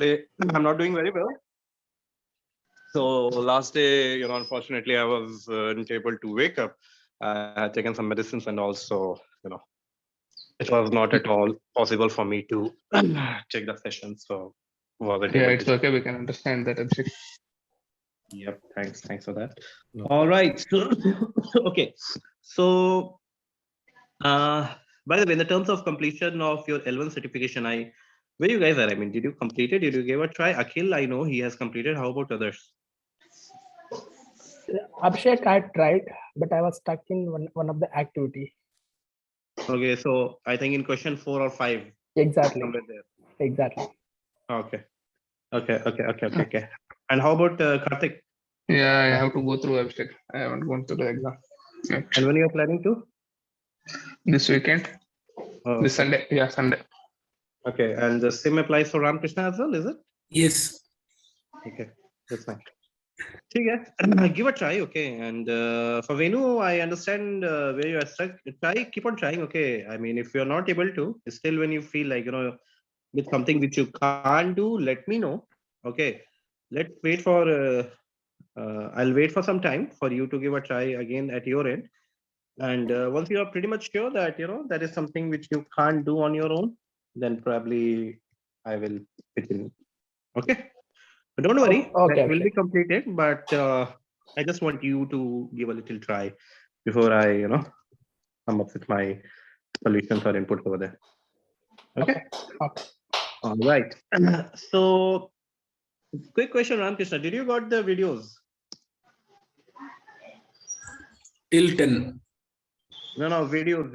day I'm not doing very well. So last day, unfortunately, I wasn't able to wake up. I had taken some medicines, and also, it was not at all possible for me to take the session. So wasn't Yeah, able it's to. okay. We can understand that, Abhishek. Yep. Thanks for that. All right. So, okay. So, by the way, in the terms of completion of your L1 certification, where you guys are? I mean, did you complete it? Did you give a try? Akhil, I know he has completed. How about others? Abhishek, I tried, but I was stuck in one of the activity. Okay, so I think in question 4 or 5. Exactly. Somewhere there. Exactly. Okay. Okay. And how about Karthik? Yeah, I have to go through, Abhishek. I haven't gone through the exam yet. And when you are planning to? This weekend, Oh, this Sunday. Yeah, Sunday. okay, and the same applies for Ramakrishna as well, is it? Yes. Okay, that's fine. So yeah, give a try, okay. And for Venu, I understand where you are stuck. Keep on trying, okay. I mean, if you're not able to, still when you feel like, with something which you can't do, let me know. Okay, let's wait for, I'll wait for some time for you to give a try again at your end. And once you are pretty much sure that, that is something which you can't do on your own, then probably I will pitch in. Okay. But don't worry, Okay, that will okay. be completed. But I just want you to give a little try before I, come up with my solutions or inputs over there. Okay. Okay. All right. So, quick question, Ramkrishna. Did you got the videos? Till 10. No, videos.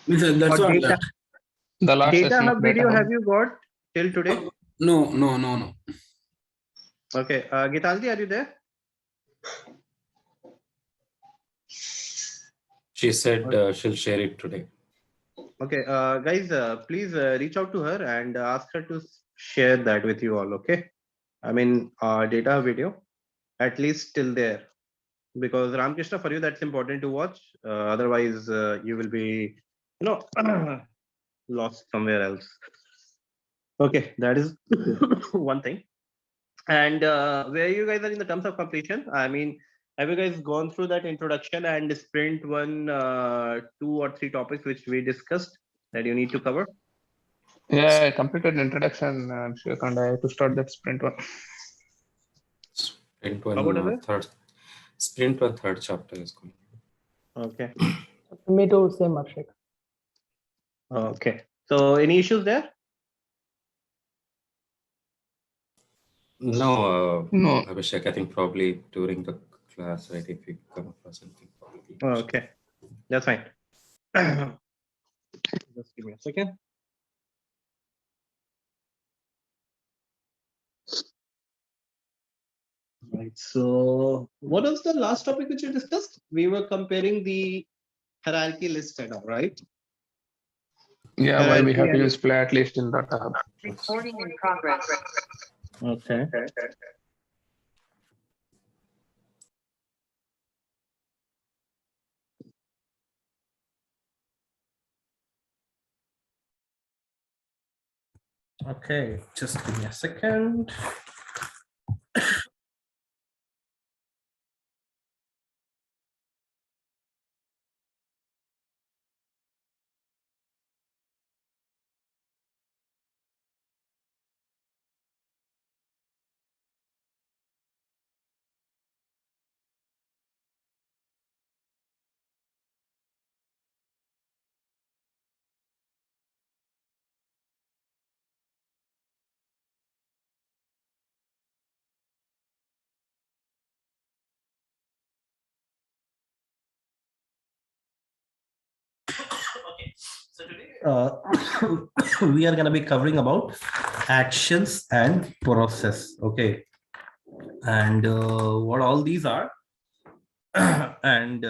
That's Or what. data. The last Data session Hub of video data. have you got till today? No. Okay. Gitanji, are you there? She said she'll share it today. Okay. Guys, please reach out to her and ask her to share that with you all. Okay. I mean, Data Hub video, at least till there. Because Ramakrishna, for you, that's important to watch. Otherwise, you will be, lost somewhere else. Okay, that is one thing. And where you guys are in the terms of completion, I mean, have you guys gone through that introduction and sprint 1, 2 or 3 topics which we discussed that you need to cover? Yeah, I completed introduction, Abhishek, and I have to start that sprint one. Sprint How about one, other? third chapter is going. Okay. Me too, same Abhishek. Okay. So any issues there? No, No. Abhishek, I think probably during the class, right, if you come across something, probably. Okay, that's fine. Just give me a second. Right. So, what was the last topic which you discussed? We were comparing the hierarchy list setup, right? Yeah, why we have to Hierarchy use flat list in Data Hub. Recording in progress. Okay. Okay, just give me a second. Okay, so today we are going to be covering about actions and process. Okay, and what all these are, and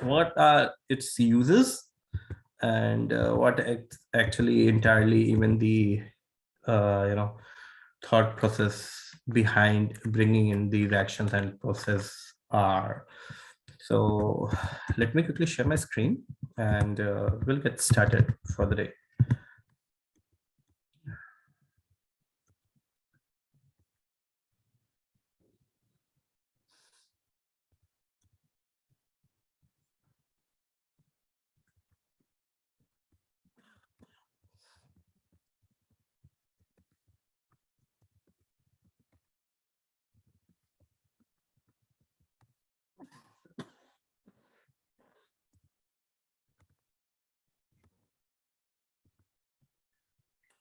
what are its uses, and what actually entirely even the thought process behind bringing in these actions and process are. So let me quickly share my screen and we'll get started for the day.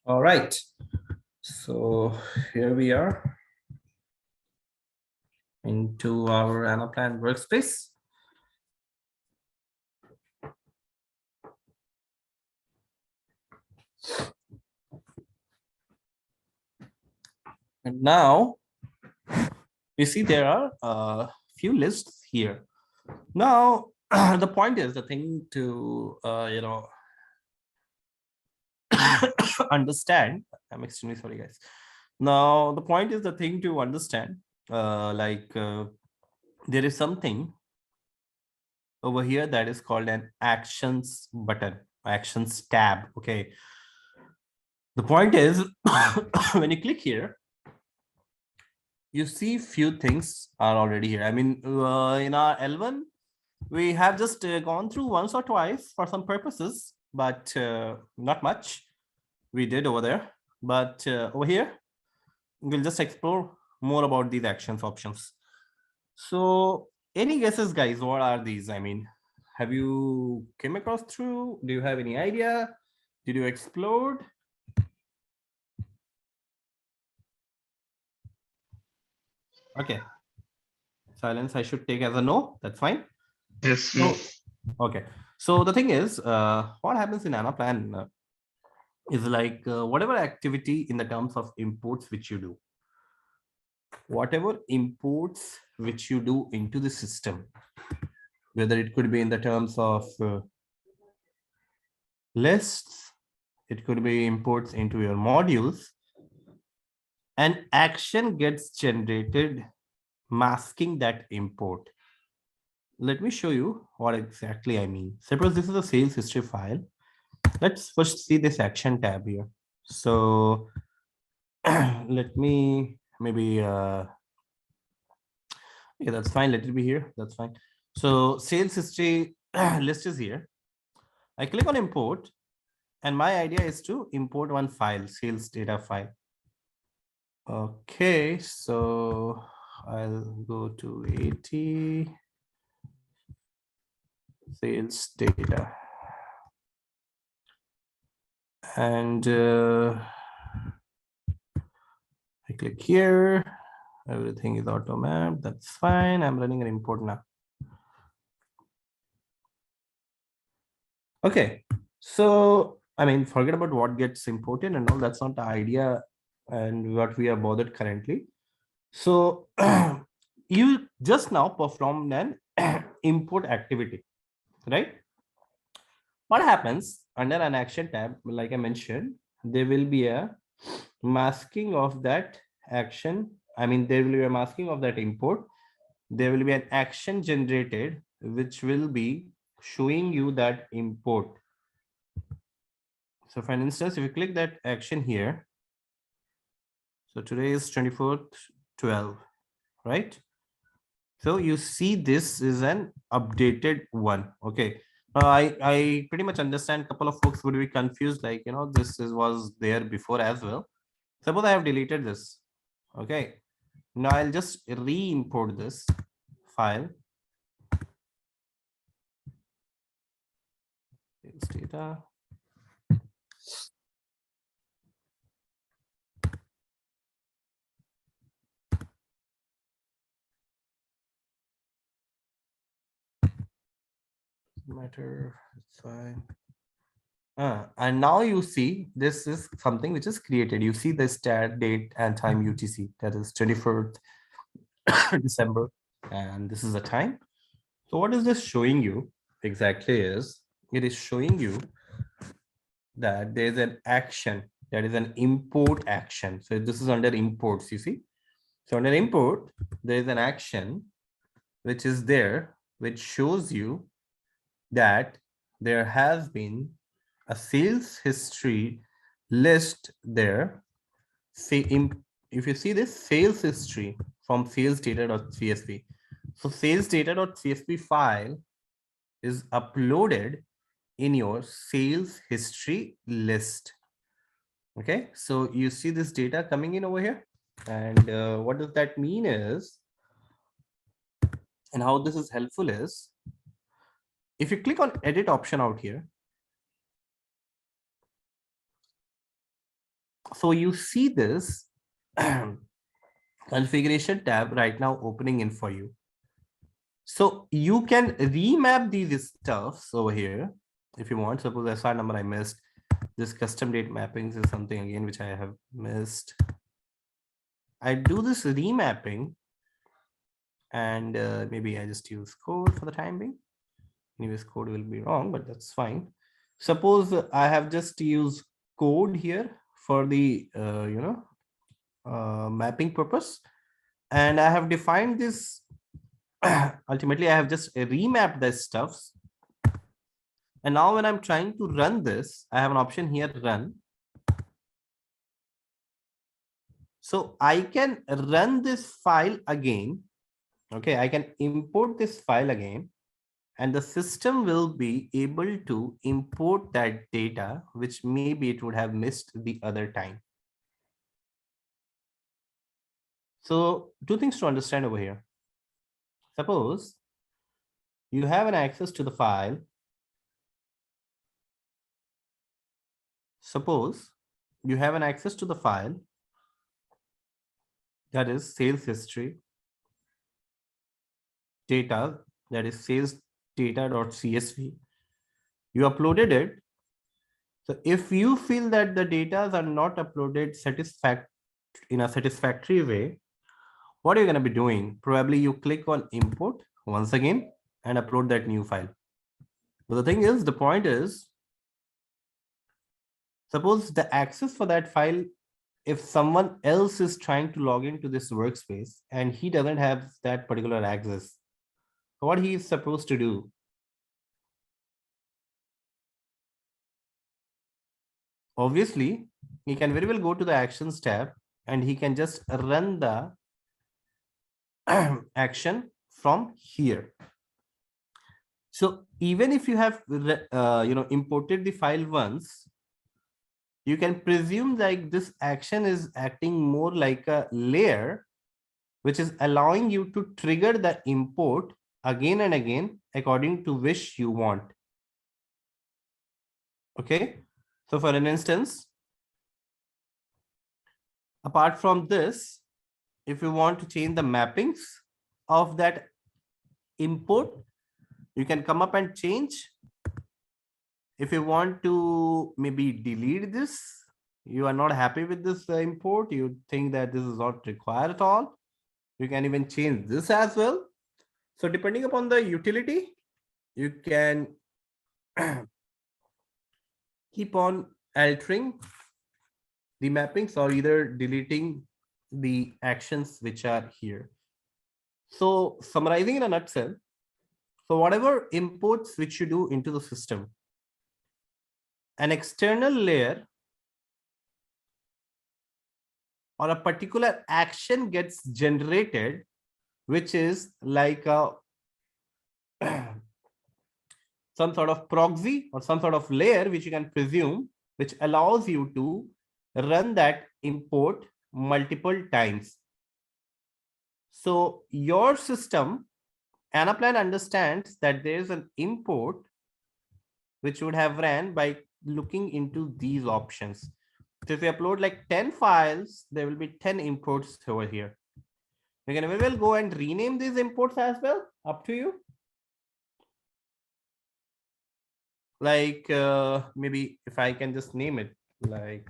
All right. So here we are into our Anaplan workspace. And now you see there are a few lists here. Now the point is the thing to understand. I'm extremely sorry, guys. Now the point is the thing to understand. There is something over here that is called an actions button, actions tab. Okay. The point is when you click here, you see few things are already here. I mean, in our L1, we have just gone through once or twice for some purposes, but not much we did over there. But over here, we'll just explore more about these actions options. So any guesses, guys? What are these? I mean, have you came across through? Do you have any idea? Did you explore? Okay. Silence I should take as a no. That's fine. Yes. No. Okay. So the thing is, what happens in Anaplan is like whatever activity in the terms of imports which you do, whatever imports which you do into the system, whether it could be in the terms of lists, it could be imports into your modules, an action gets generated masking that import. Let me show you what exactly I mean. Suppose this is a sales history file. Let's first see this action tab here. So let me maybe yeah, that's fine. Let it be here. That's fine. So sales history list is here. I click on import, and my idea is to import one file, sales data file. Okay, so I'll go to 80 sales data. And I click here. Everything is auto mapped. That's fine. I'm running an import now. Okay, so I mean, forget about what gets imported and all. That's not the idea and what we are bothered currently. So you just now performed an import activity, right? What happens under an action tab, like I mentioned, there will be a masking of that action. I mean, there will be a masking of that import. There will be an action generated, which will be showing you that import. So for instance, if you click that action here, so today is 24th, 12, right? So you see this is an updated one. Okay. I pretty much understand a couple of folks would be confused, like, you know, this was there before as well. Suppose I have deleted this. Okay. Now I'll just re-import this file. Sales data. Matter, it's fine. And now you see this is something which is created. You see the start date and time UTC, that is 24th December, and this is the time. So what is this showing you exactly is, it is showing you that there's an action, that is an import action. So this is under imports, you see. So under import, there is an action which is there, which shows you that there has been a sales history list there. Say if you see this sales history from sales data.csv. So sales data.csv file is uploaded in your sales history list. Okay, so you see this data coming in over here. And what does that mean is, and how this is helpful is, if you click on edit option out here, So you see this configuration tab right now opening in for you. So you can remap these stuffs over here if you want. Suppose SR number I missed. This custom date mappings is something again which I have missed. I do this remapping and maybe I just use code for the time being. Anyways, code will be wrong, but that's fine. Suppose I have just used code here for the mapping purpose, and I have defined this. Ultimately, I have just remapped the stuffs. And now when I'm trying to run this, I have an option here, run. So I can run this file again. Okay, I can import this file again, and the system will be able to import that data, which maybe it would have missed the other time. So two things to understand over here. Suppose you have an access to the file. Suppose you have an access to the file that is sales history data, that is sales data.csv. You uploaded it. So if you feel that the data are not uploaded in a satisfactory way, what are you going to be doing? Probably you click on import once again and upload that new file. But the thing is, the point is, suppose the access for that file, if someone else is trying to log into this workspace and he doesn't have that particular access, what he is supposed to do? Obviously, he can very well go to the actions tab and he can just run the action from here. So even if you have imported the file once, you can presume like this action is acting more like a layer, which is allowing you to trigger the import again and again according to which you want. Okay, so for an instance, apart from this, if you want to change the mappings of that import, you can come up and change. If you want to maybe delete this, you are not happy with this import, you think that this is not required at all, you can even change this as well. So depending upon the utility, you can keep on altering the mappings or either deleting the actions which are here. So summarizing in a nutshell, so whatever imports which you do into the system, an external layer or a particular action gets generated, which is like a some sort of proxy or some sort of layer which you can presume, which allows you to run that import multiple times. So your system, Anaplan, understands that there is an import which would have ran by looking into these options. So if you upload like 10 files, there will be 10 imports over here. You can very well go and rename these imports as well, up to you. Like maybe if I can just name it like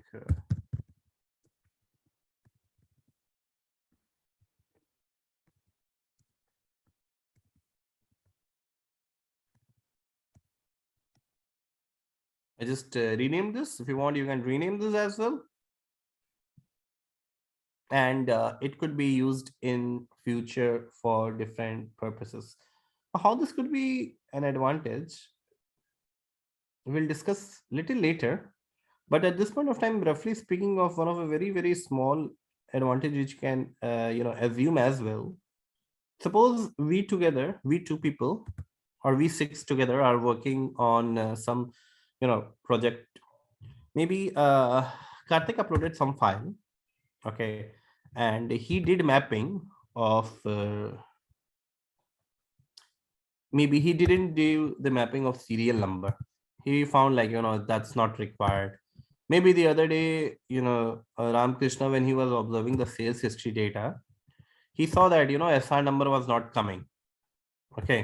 I just rename this. If you want, you can rename this as well. And it could be used in future for different purposes. How this could be an advantage, we'll discuss little later. But at this point of time, roughly speaking of one of a very, very small advantage which can assume as well. Suppose we together, we two people, or we six together are working on some project. Maybe Karthik uploaded some file, okay, and he did mapping of maybe he didn't do the mapping of serial number. He found like that's not required. Maybe the other day, Ramakrishna, when he was observing the sales history data, he saw that, SR number was not coming. Okay.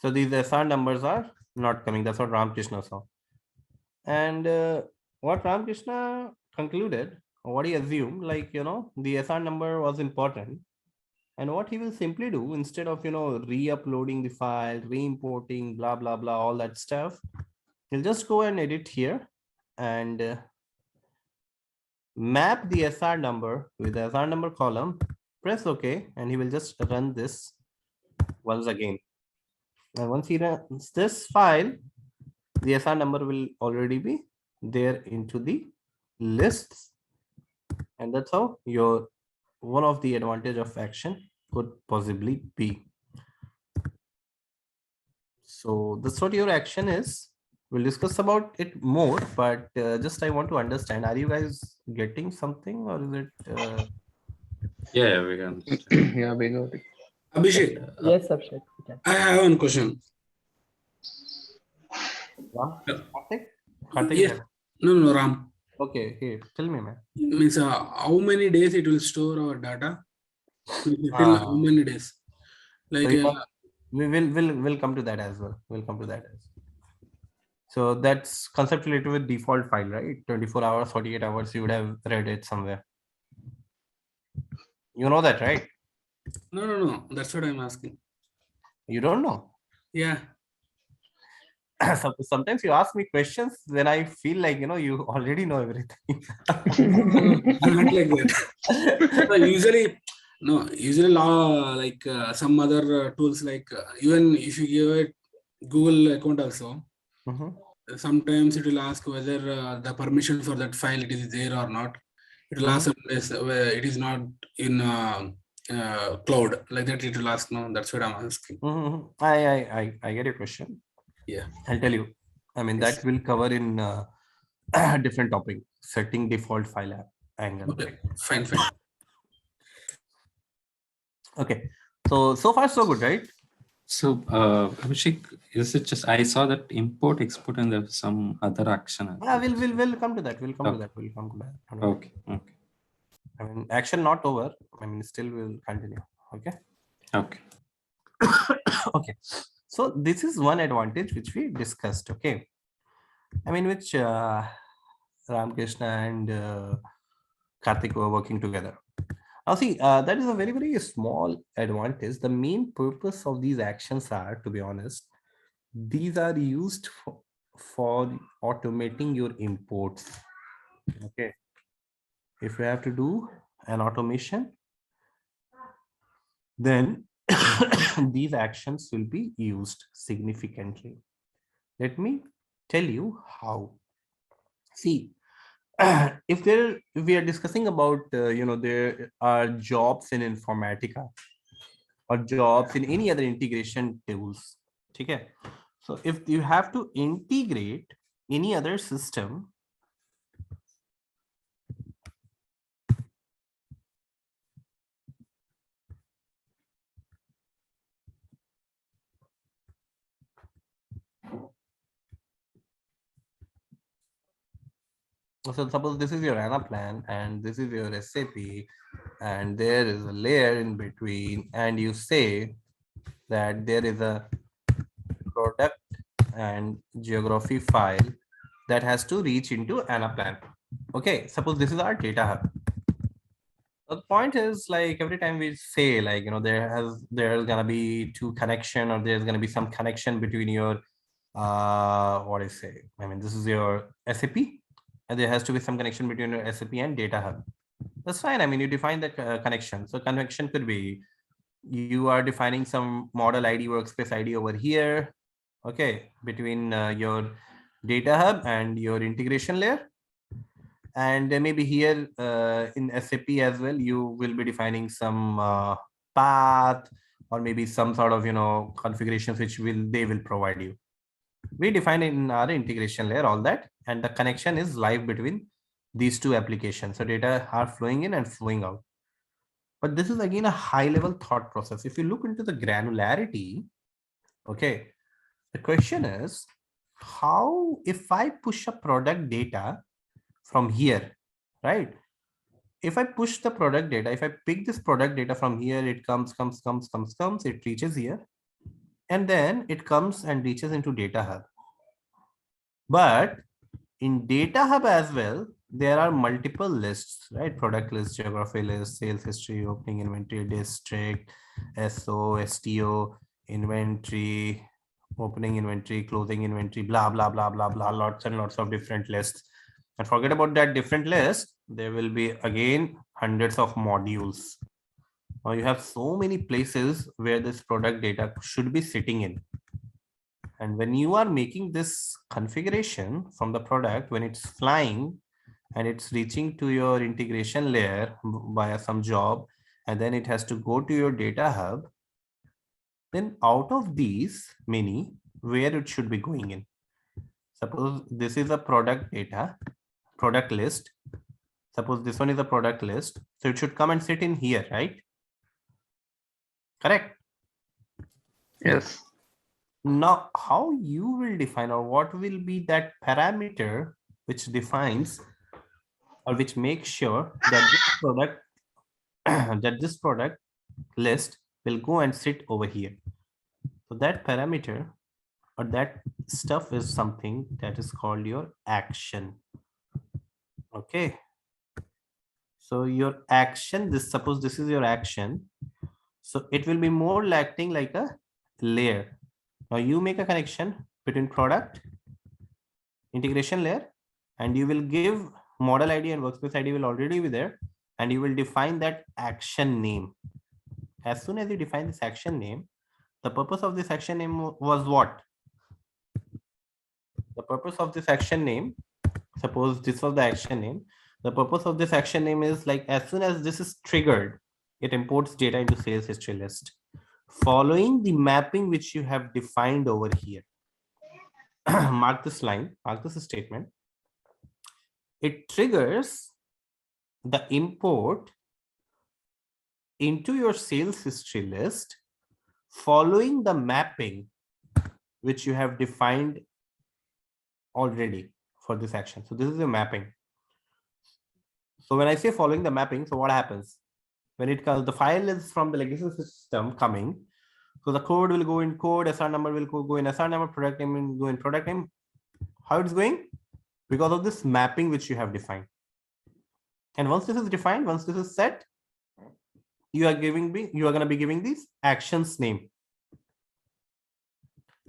So these SR numbers are not coming. That's what Ramakrishna saw. And what Ramakrishna concluded, or what he assumed, like, the SR number was important. And what he will simply do, instead of, re-uploading the file, re-importing, blah, blah, blah, all that stuff, he'll just go and edit here and map the SR number with the SR number column, press OK, and he will just run this once again. And once he runs this file, the SR number will already be there into the lists. And that's how your one of the advantage of action could possibly be. So that's what your action is. We'll discuss about it more, but just I want to understand, are you guys getting something, or is it Yeah, we can. Yeah, we got it. Abhishek, Yes, Abhishek. We can. I have one question. Ram? Yeah. Karthik? Yeah. No, Ram. Okay, here, tell me, man. Means how many days it will store our data? Till how Ah. many days? Like So we'll come to that as well. We'll come to that as well. So that's concept related with default file, right? 24 hours, 48 hours, you would have read it somewhere. You know that, right? no. That's what I'm asking. You don't know. Yeah. Sometimes you ask me questions, then I feel like, you already know everything. Not like that. Usually like some other tools, like even if you give it Google account also, Mhm. sometimes it will ask whether the permission for that file it is there or not. It will ask where it is not in cloud, like that it will ask. No, that's what I'm asking. Mhm. I get your question. Yeah. I'll tell you. I mean, Yes. that will cover in different topic, setting default file angle. Okay. Fine. Okay. So far so good, right? So, Abhishek, is it just I saw that import, export, and there's some other action. We'll come to that. We'll come to that. Don't worry. Okay. I mean, action not over. I mean, still we'll continue. Okay. Okay. So this is one advantage which we discussed. Okay. I mean, which Ramakrishna and Karthik were working together. Now see, that is a very, very small advantage. The main purpose of these actions are, to be honest, these are used for automating your imports. Okay. If you have to do an automation, then these actions will be used significantly. Let me tell you how. See, if we are discussing about there are jobs in Informatica or jobs in any other integration tools. Okay, so if you have to integrate any other system, so suppose this is your ANA plan and this is your SAP, and there is a layer in between, and you say that there is a product and geography file that has to reach into ANA plan. Okay, suppose this is our data hub. The point is, like, every time we say, like, there's gonna be two connection, or there's gonna be some connection between your what I say, I mean, this is your SAP, and there has to be some connection between your SAP and data hub. That's fine. I mean, you define the connection. So connection could be, you are defining some model ID, workspace ID over here, okay, between your data hub and your integration layer. And maybe here in SAP as well, you will be defining some path, or maybe some sort of configurations which they will provide you. We define it in our integration layer, all that, and the connection is live between these two applications. So data are flowing in and flowing out. But this is again a high level thought process. If you look into the granularity, okay, the question is, how if I push a product data from here, right? If I push the product data, if I pick this product data from here, it comes, it reaches here, and then it comes and reaches into data hub. But in data hub as well, there are multiple lists, right? Product list, geography list, sales history, opening inventory, district, SO, STO, inventory, opening inventory, closing inventory, blah, blah, blah, blah, blah, lots and lots of different lists. And forget about that different list. There will be again hundreds of modules. Now you have so many places where this product data should be sitting in. And when you are making this configuration from the product, when it's flying and it's reaching to your integration layer via some job, and then it has to go to your data hub, then out of these many, where it should be going in. Suppose this is a product data, product list. Suppose this one is a product list. So it should come and sit in here, right? Correct? Yes. Now, how you will define, or what will be that parameter which defines or which makes sure that this product that this product list will go and sit over here. So that parameter or that stuff is something that is called your action. Okay. So your action, this, suppose this is your action. So it will be more acting like a layer. Now you make a connection between product, integration layer, and you will give model ID and workspace ID will already be there, and you will define that action name. As soon as you define this action name, the purpose of this action name was what? The purpose of this action name, suppose this was the action name. The purpose of this action name is like, as soon as this is triggered, it imports data into sales history list, following the mapping which you have defined over here. Mark this line, mark this statement. It triggers the import into your sales history list following the mapping which you have defined already for this action. So this is a mapping. So when I say following the mapping, so what happens? When it comes, the file is from the legacy system coming. So the code will go in code, SR number will go in SR number, product name will go in product name. How it's going? Because of this mapping which you have defined. And once this is defined, once this is set, you are going to be giving these actions name.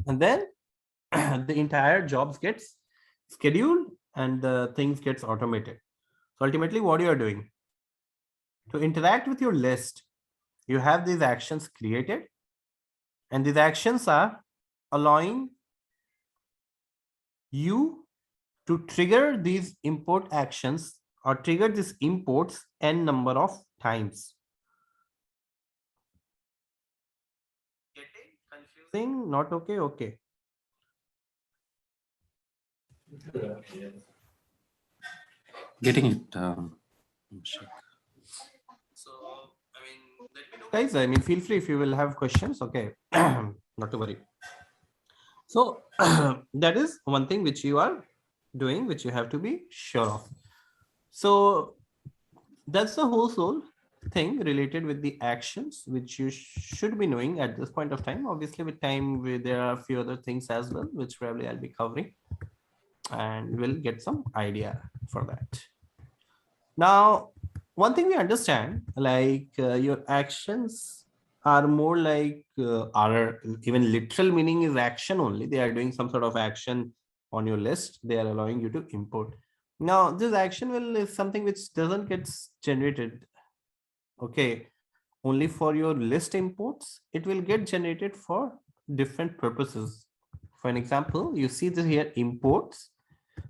And then the entire jobs gets scheduled and the things gets automated. So ultimately what you are doing to interact with your list, you have these actions created, and these actions are allowing you to trigger these import actions or trigger these imports n number of times. Getting confusing? Not okay? Okay. Getting it. So, I mean, let me know, guys. I mean, feel free if you will have questions. Okay, not to worry. So that is one thing which you are doing, which you have to be sure of. So that's the whole thing related with the actions, which you should be knowing at this point of time. Obviously, with time, there are a few other things as well, which probably I'll be covering, and we'll get some idea for that. Now, one thing we understand, like your actions are more like are even literal meaning is action only. They are doing some sort of action on your list. They are allowing you to import. Now, this action is something which doesn't get generated. Okay, only for your list imports. It will get generated for different purposes. For an example, you see this here imports.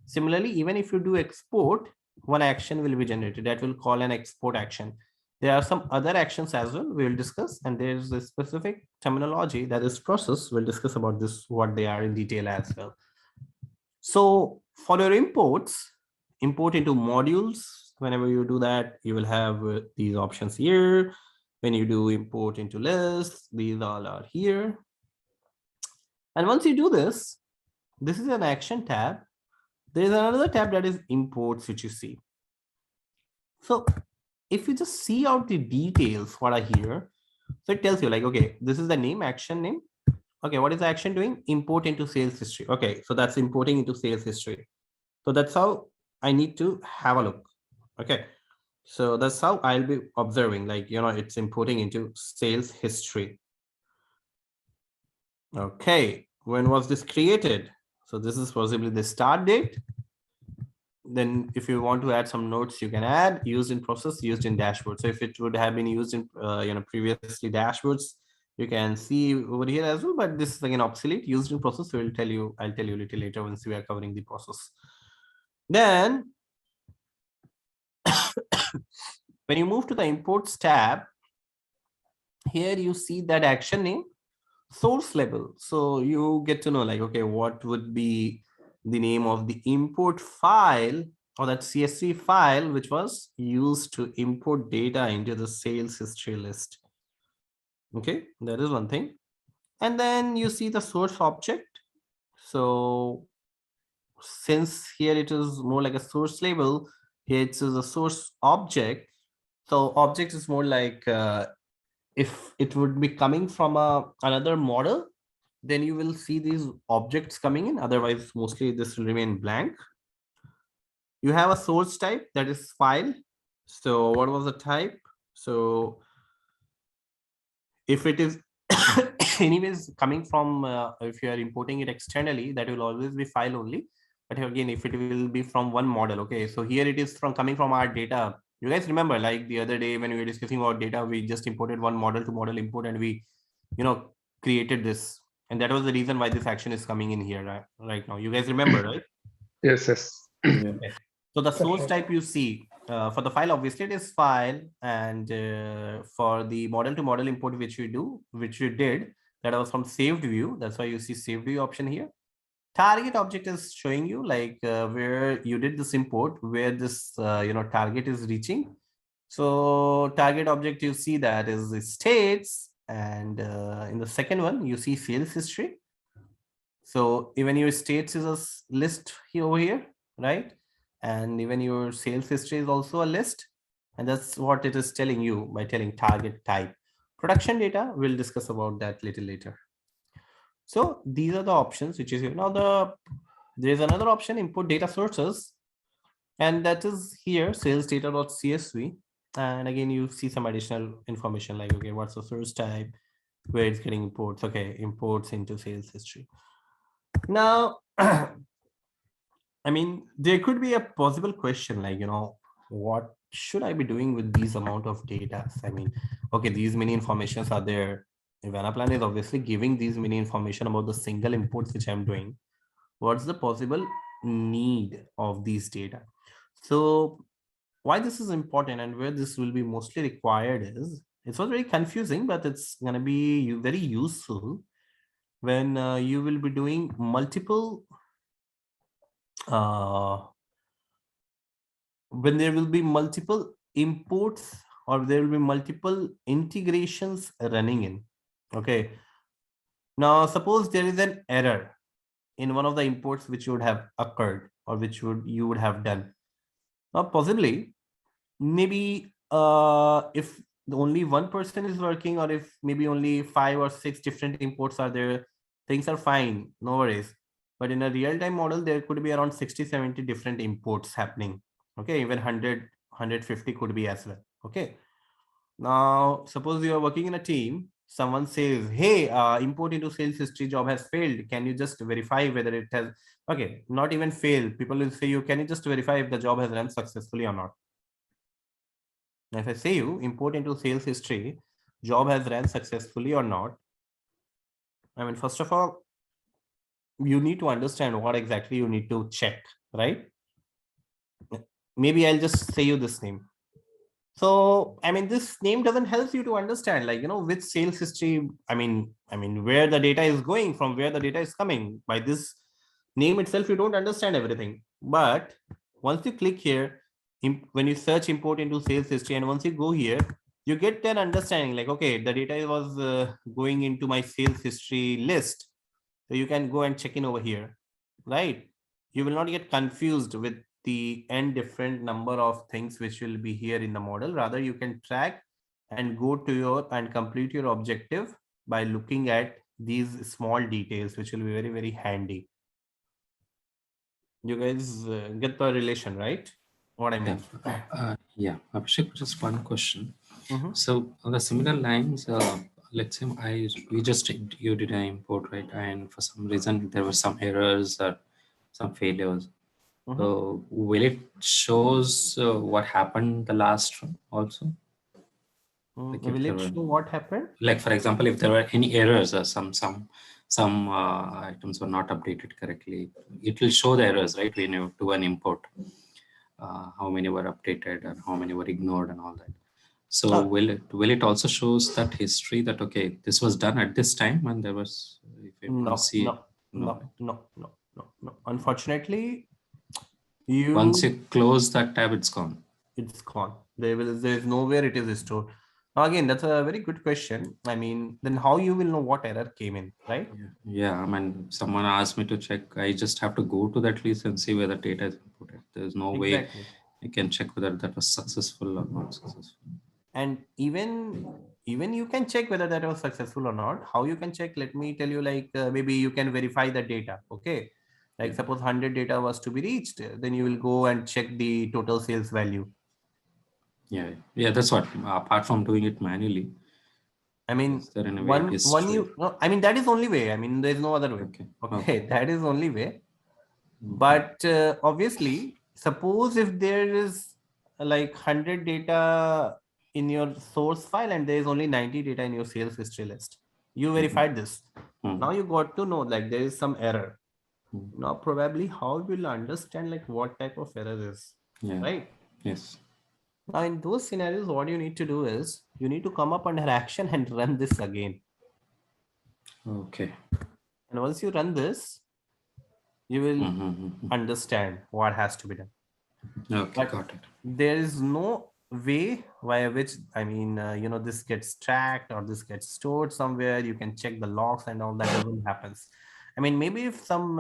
Similarly, even if you do export, one action will be generated that will call an export action. There are some other actions as well we will discuss, and there's a specific terminology that is process. We'll discuss about this, what they are in detail as well. So for your imports, import into modules, whenever you do that, you will have these options here. When you do import into lists, these all are here. And once you do this, this is an action tab there is another tab that is imports, which you see. So if you just see out the details what are here, so it tells you like, okay, this is the name, action name. Okay, what is the action doing? Import into sales history. Okay, so that's importing into sales history. So that's how I need to have a look. Okay, so that's how I'll be observing, like, it's importing into sales history. Okay, when was this created? So this is possibly the start date. Then if you want to add some notes, you can add used in process, used in dashboard. So if it would have been used in previously dashboards, you can see over here as well, but this is again obsolete. Used in process, I'll tell you a little later once we are covering the process. Then when you move to the imports tab, here you see that action name, source label. So you get to know like, okay, what would be the name of the import file or that CSV file which was used to import data into the sales history list. Okay, that is one thing. And then you see the source object. So since here it is more like a source label, here it is a source object. So object is more like if it would be coming from another model, then you will see these objects coming in. Otherwise, mostly this will remain blank. You have a source type that is file. So what was the type? So if it is anyways coming from, if you are importing it externally, that will always be file only. But again, if it will be from one model, okay. So here it is from coming from our data. You guys remember like the other day when we were discussing about data, we just imported one model to model import and we, created this. And that was the reason why this action is coming in here right now. You guys remember, right? Yes, yes. Okay. So the source right. type you see for the file, obviously it is file, and for the model to model import which we did, that was from saved view. That's why you see saved view option here. Target object is showing you like where you did this import, where this target is reaching. So target object you see that is the states, and in the second one you see sales history. So even your states is a list here over here, right? And even your sales history is also a list. And that's what it is telling you by telling target type. Production data, we'll discuss about that little later. So these are the options which is here. Now there's another option, import data sources. And that is here, sales data.csv. And again, you see some additional information like, okay, what's the source type, where it's getting imports. Okay, imports into sales history. Now, I mean, there could be a possible question like, what should I be doing with these amount of data? I mean, okay, these many informations are there. If Anaplan is obviously giving these many information about the single imports which I'm doing, what's the possible need of these data? So why this is important and where this will be mostly required is, it's not very confusing, but it's going to be very useful when you will be doing multiple when there will be multiple imports or there will be multiple integrations running in. Okay, now suppose there is an error in one of the imports which would have occurred or which you would have done. Now possibly maybe if only one person is working, or if maybe only 5 or 6 different imports are there, things are fine, no worries. But in a real-time model, there could be around 60-70 different imports happening. Okay, even 100-150 could be as well. Okay, now suppose you are working in a team, someone says, hey, import into sales history job has failed, can you just verify whether it has, okay, not even failed, people will say you, can you just verify if the job has run successfully or not? Now, if I say you import into sales history, job has ran successfully or not, I mean, first of all, you need to understand what exactly you need to check, right? Maybe I'll just say you this name. So, I mean, this name doesn't help you to understand, like, which sales history, I mean, where the data is going from, where the data is coming. By this name itself, you don't understand everything. But once you click here, when you search import into sales history, and once you go here, you get an understanding like, okay, the data was going into my sales history list. So you can go and check in over here, right? you will not get confused with the n different number of things which will be here in the model. Rather, you can track and go to your and complete your objective by looking at these small details, which will be very, very handy. You guys get the relation, right? What I mean? Yeah, Abhishek, just one question. Mhm. So on the similar lines, let's say you did an import, right? And for some reason there were some errors or some failures. Mhm. So will it shows what happened the last one also? Like if Will there it were, show what happened? like for example, if there were any errors or some items were not updated correctly, it will show the errors, right? When you do an import, how many were updated and how many were ignored and all that. So will it also shows that history that okay, this was done at this time when there was, if you want to see it, No. Unfortunately, once you close that tab, it's gone. It's gone. There is nowhere it is stored. Now again, that's a very good question. I mean, then how you will know what error came in, right? Yeah, I mean, someone asked me to check. I just have to go to that list and see where the data is inputted. There's no way I can check whether that was successful or not successful. And even you can check whether that was successful or not. How you can check? Let me tell you. Like maybe you can verify the data. Okay, like suppose 100 data was to be reached, then you will go and check the total sales value. Yeah, that's what. Apart from doing it manually, I mean, is there any way I mean, that is only way. I mean, there is no other way. Okay. That is only way. But obviously, suppose if there is like 100 data in your source file and there is only 90 data in your sales history list, you verified this. Now you got to know like there is some error. Now probably how you will understand like what type of error is, right? Yes. Now in those scenarios, what you need to do is you need to come up under action and run this again. Okay. And once you run this, you will understand what has to be done. Okay, got it. There is no way via which, I mean, this gets tracked or this gets stored somewhere. You can check the logs and all that doesn't happen. I mean, maybe if some,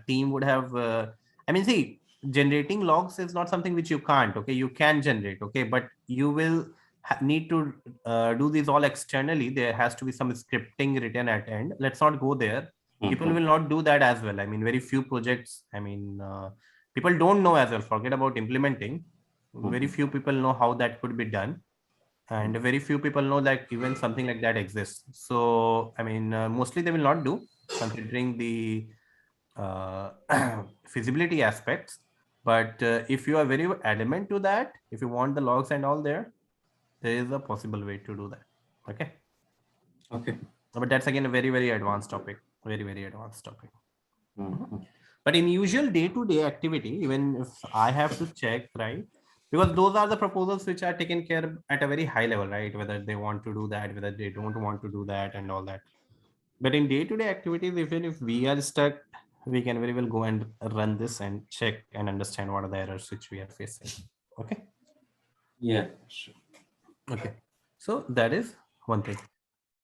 team would have, I mean, see, generating logs is not something which you can't, okay? You can generate, okay? But you will need to do these all externally. There has to be some scripting written at end. Let's not go there. People will not do that as well. I mean, very few projects, I mean, people don't know as well. Forget about implementing. Very few people know how that could be done. And very few people know that even something like that exists. So, I mean, mostly they will not do, considering the feasibility aspects. But if you are very adamant to that, if you want the logs and all there is a possible way to do that. Okay. Okay. But that's again a very, very advanced topic. Very, very advanced topic. But in usual day-to-day activity, even if I have to check, right? Because those are the proposals which are taken care at a very high level, right? Whether they want to do that, whether they don't want to do that and all that. But in day-to-day activities, even if we are stuck, we can very well go and run this and check and understand what are the errors which we are facing. Okay. Yeah, sure. Okay. So that is one thing.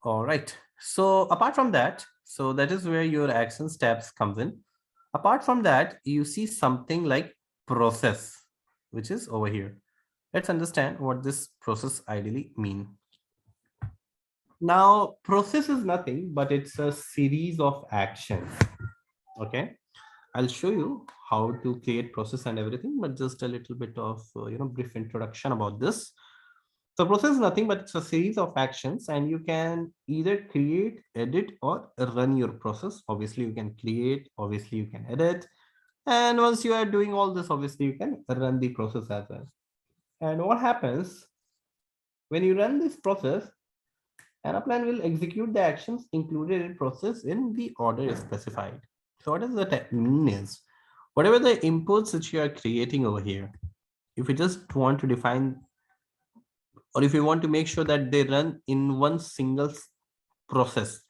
All right. So apart from that, so that is where your action steps comes in. Apart from that, you see something like process, which is over here. Let's understand what this process ideally mean. Now, process is nothing, but it's a series of actions. Okay. I'll show you how to create process and everything, but just a little bit of, brief introduction about this. So process is nothing but it's a series of actions, and you can either create, edit, or run your process. Obviously, you can create, obviously, you can edit. And once you are doing all this, obviously, you can run the process as well. And what happens when you run this process, Anaplan will execute the actions included in process in the order specified. So what does that mean is, whatever the inputs which you are creating over here, if you just want to define, or if you want to make sure that they run in one single process,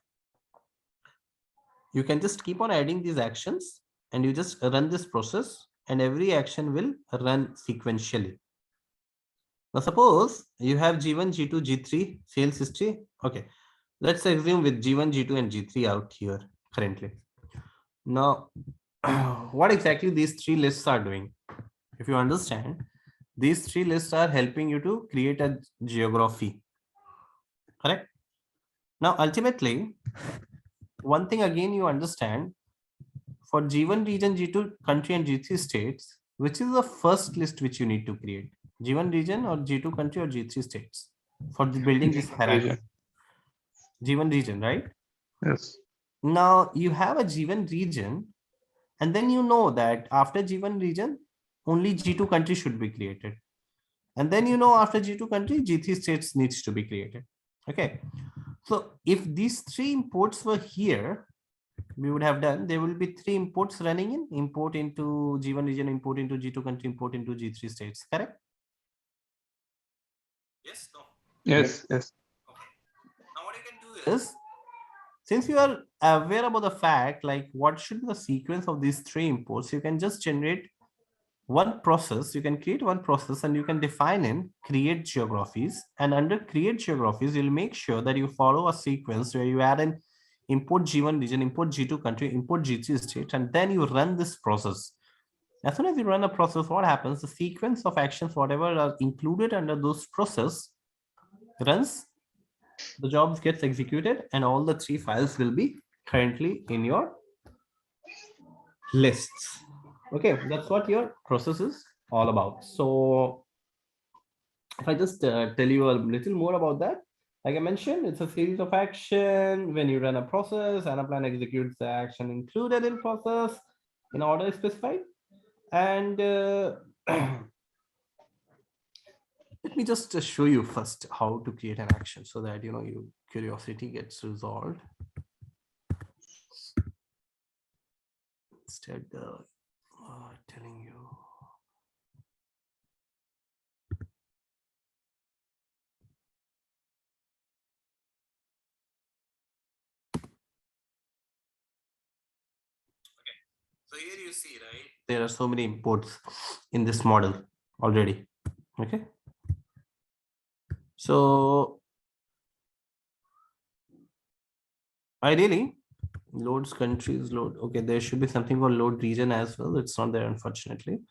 you can just keep on adding these actions and you just run this process, and every action will run sequentially. Now suppose you have G1, G2, G3 sales history. Okay, let's assume with G1, G2 and G3 out here currently. Now what exactly these three lists are doing. If you understand, these three lists are helping you to create a geography. Correct? Now, ultimately, one thing again you understand, for G1 region, G2 country, and G3 states, which is the first list which you need to create? G1 region or G2 country or G3 states for building this hierarchy? Region. G1 region, right? Yes. Now you have a G1 region, and then you know that after G1 region, only G2 country should be created. And then you know after G2 country, G3 states needs to be created. Okay. So if these three imports were here, we would have done, there will be three imports running in, import into G1 region, import into G2 country, import into G3 states, correct? Yes, no. Yes. Yes. Now what you can do is, since you are aware about the fact, like what should be the sequence of these three imports, you can just generate one process. You can create one process and you can define in create geographies, and under create geographies, you'll make sure that you follow a sequence where you add in import G1 region, import G2 country, import G3 state, and then you run this process. As soon as you run a process, what happens? The sequence of actions, whatever are included under those process, runs, the jobs gets executed, and all the three files will be currently in your lists. Okay, that's what your process is all about. So if I just tell you a little more about that, like I mentioned, it's a series of action. When you run a process, and a plan executes the action included in process in order specified. And let me just show you first how to create an action so that your curiosity gets resolved. Instead telling you. So here you see, right? There are so many imports in this model already. Okay. So ideally, loads countries, load. Okay, there should be something called load region as well. It's not there, unfortunately.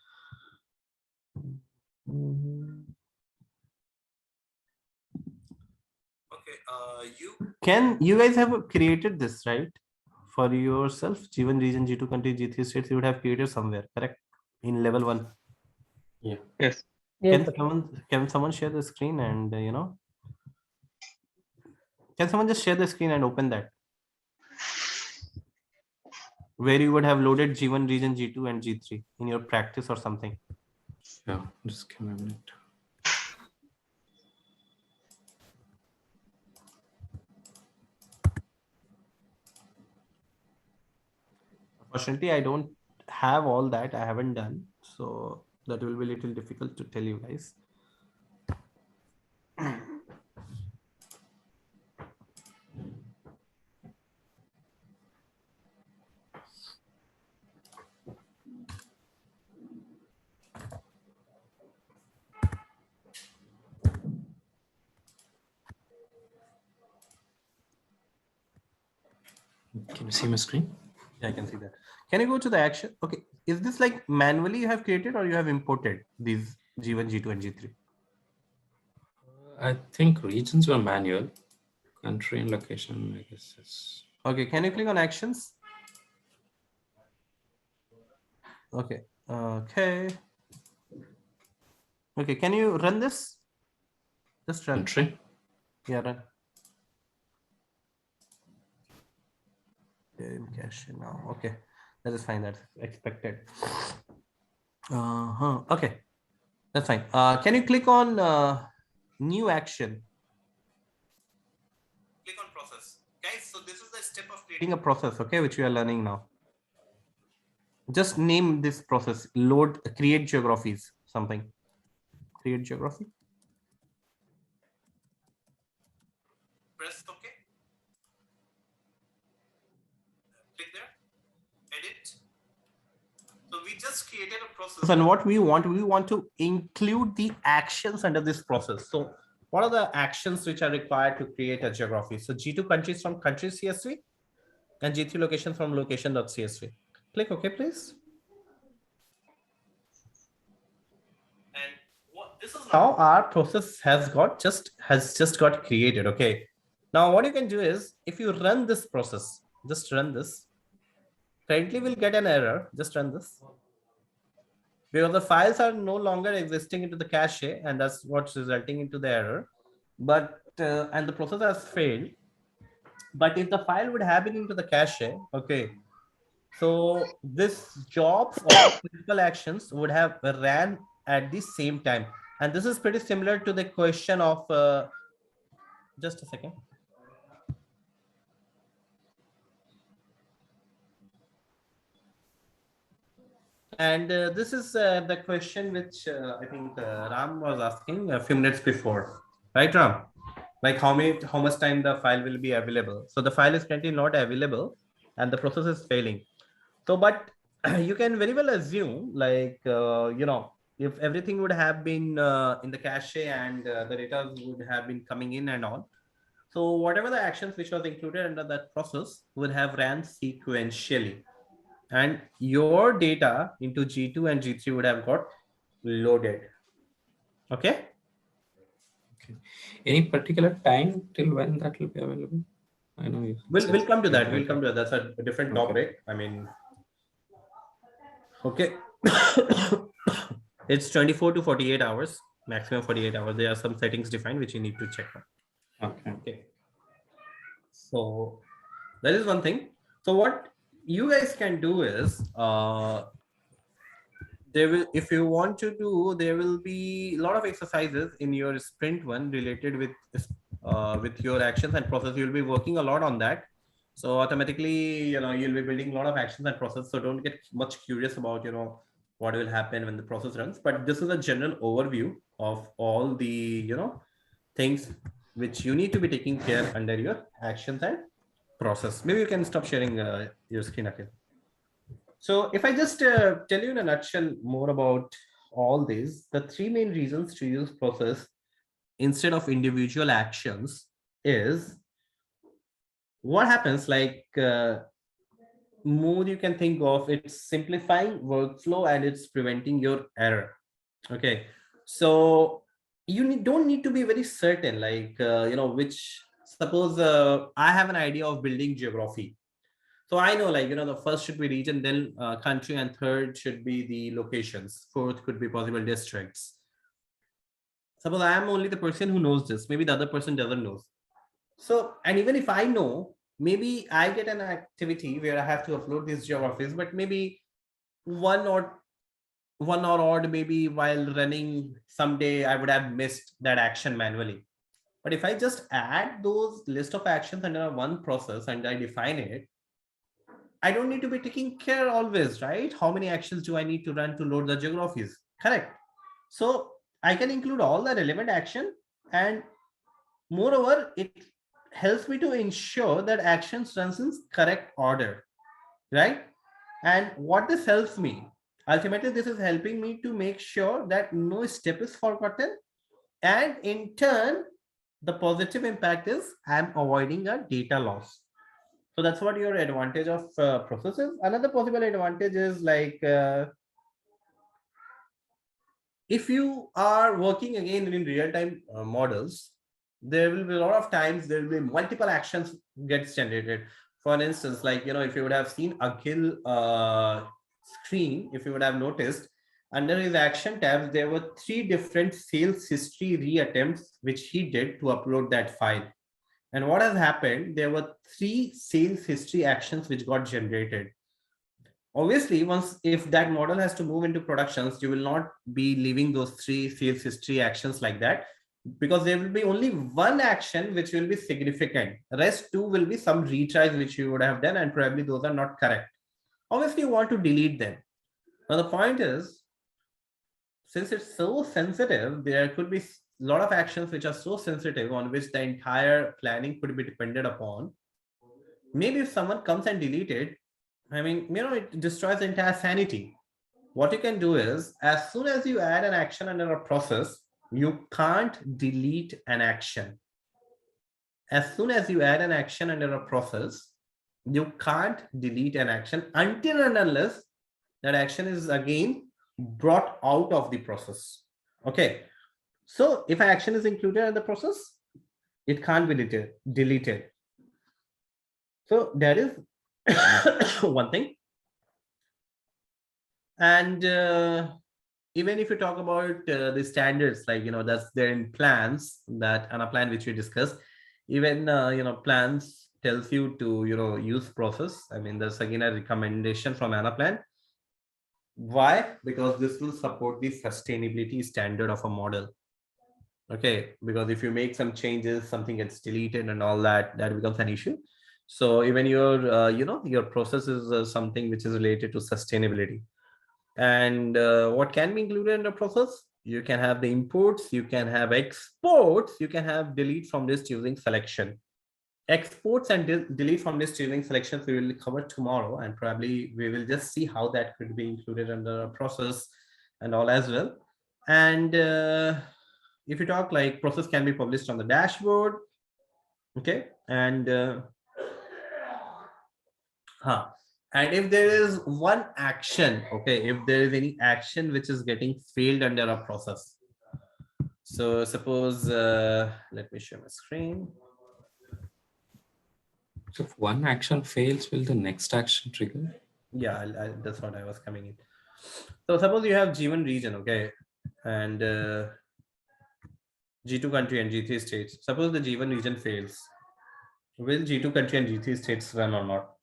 Okay, you guys have created this, right? For yourself, G1 region, G2 country, G3 states, you would have created somewhere, correct? In level 1. Yeah. Yes. Yes, sir. Can someone share the screen and can someone just share the screen and open that? Where you would have loaded G1 region, G2 and G3 in your practice or something. Yeah, just give me a minute. Unfortunately, I don't have all that. I haven't done. So that will be a little difficult to tell you guys. Can you see my screen? Yeah, I can see that. Can you go to the action? Okay. Is this like manually you have created or you have imported these G1, G2 and G3? I think regions were manual. Country and location, I guess. It's... Okay. Can you click on actions? Okay. Okay. Okay. Can you run this? Just run. Country. Yeah, run. In cache now. Okay. That is fine. That's expected. Okay. That's fine. Can you click on new action? Click on process. Guys, so this is the step of creating a process, okay, which we are learning now. Just name this process, load, create geographies, something. Create geography. Press OK. Click there. Edit. So we just created a process, and what we want to include the actions under this process. So what are the actions which are required to create a geography? So G2 countries from country CSV and G3 locations from location.csv. Click OK, please. And this is how our process has just got created. Okay. Now what you can do is, if you run this process, just run this. Currently we'll get an error. Just run this. Because the files are no longer existing into the cache, and that's what's resulting into the error. But and the process has failed. But if the file would have been into the cache, okay, so this jobs or critical actions would have ran at the same time. And this is pretty similar to the question of just a second. And this is the question which I think Ram was asking a few minutes before, right, Ram? Like how much time the file will be available. So the file is currently not available and the process is failing. So, but you can very well assume, like, if everything would have been in the cache and the data would have been coming in and all. So whatever the actions which was included under that process would have ran sequentially. And your data into G2 and G3 would have got loaded. Okay. Okay. Any particular time till when that will be available? I know We'll come to that. We'll come to that. That's a different topic. I mean, okay. It's 24 to 48 hours, maximum 48 hours. There are some settings defined which you need to check on. Okay. So that is one thing. So what you guys can do is there will, if you want to do, there will be a lot of exercises in your sprint one related with your actions and process. You'll be working a lot on that. So automatically, you'll be building a lot of actions and process. So don't get much curious about, what will happen when the process runs. But this is a general overview of all the, things which you need to be taking care under your actions and process. Maybe you can stop sharing your screen again. So if I just tell you in a nutshell more about all these, the three main reasons to use process instead of individual actions is what happens, like more you can think of, it's simplifying workflow and it's preventing your error. Okay, so you don't need to be very certain, like which, suppose I have an idea of building geography. So I know, like, the first should be region, then country, and third should be the locations. Fourth could be possible districts. Suppose I am only the person who knows this. Maybe the other person doesn't know. So, and even if I know, maybe I get an activity where I have to upload these geographies, but maybe one or odd, maybe while running someday, I would have missed that action manually. But if I just add those list of actions under one process and I define it, I don't need to be taking care always, right? How many actions do I need to run to load the geographies? Correct. So I can include all the relevant action, and moreover, it helps me to ensure that actions runs in correct order, right? And what this helps me, ultimately, this is helping me to make sure that no step is forgotten. And in turn, the positive impact is I'm avoiding a data loss. So that's what your advantage of process is. Another possible advantage is, like, if you are working again in real-time models, there will be a lot of times there will be multiple actions gets generated. For instance, like, if you would have seen Akhil screen, if you would have noticed, under his action tabs, there were 3 different sales history reattempts which he did to upload that file. And what has happened, there were 3 sales history actions which got generated. Obviously, if that model has to move into productions, you will not be leaving those 3 sales history actions like that, because there will be only one action which will be significant. The rest 2 will be some retries which you would have done, and probably those are not correct. Obviously, you want to delete them. Now, the point is, since it's so sensitive, there could be a lot of actions which are so sensitive on which the entire planning could be depended upon. Maybe if someone comes and delete it, I mean, it destroys the entire sanity. What you can do is, as soon as you add an action under a process, you can't delete an action. As soon as you add an action under a process, You can't delete an action until and unless that action is again brought out of the process. Okay. So if an action is included in the process, it can't be deleted. So that is one thing. And even if you talk about the standards, like, that's there in plans, that on a plan which we discussed, even, plans tells you to, use process. I mean, there's again a recommendation from Anaplan. Why? Because this will support the sustainability standard of a model. Okay, because if you make some changes, something gets deleted and all that, that becomes an issue. So even your, your process is something which is related to sustainability. And what can be included in the process? You can have the imports, you can have exports, you can have delete from list using selection. Exports and delete from list using selections we will cover tomorrow, and probably we will just see how that could be included under a process and all as well. And if you talk like process can be published on the dashboard, okay, and and if there is one action, okay, if there is any action which is getting failed under a process, so suppose let me share my screen. So if one action fails, will the next action trigger? Yeah, that's what I was coming in. So suppose you have G1 region, okay, and G2 country and G3 states. Suppose the G1 region fails, will G2 country and G3 states run or not?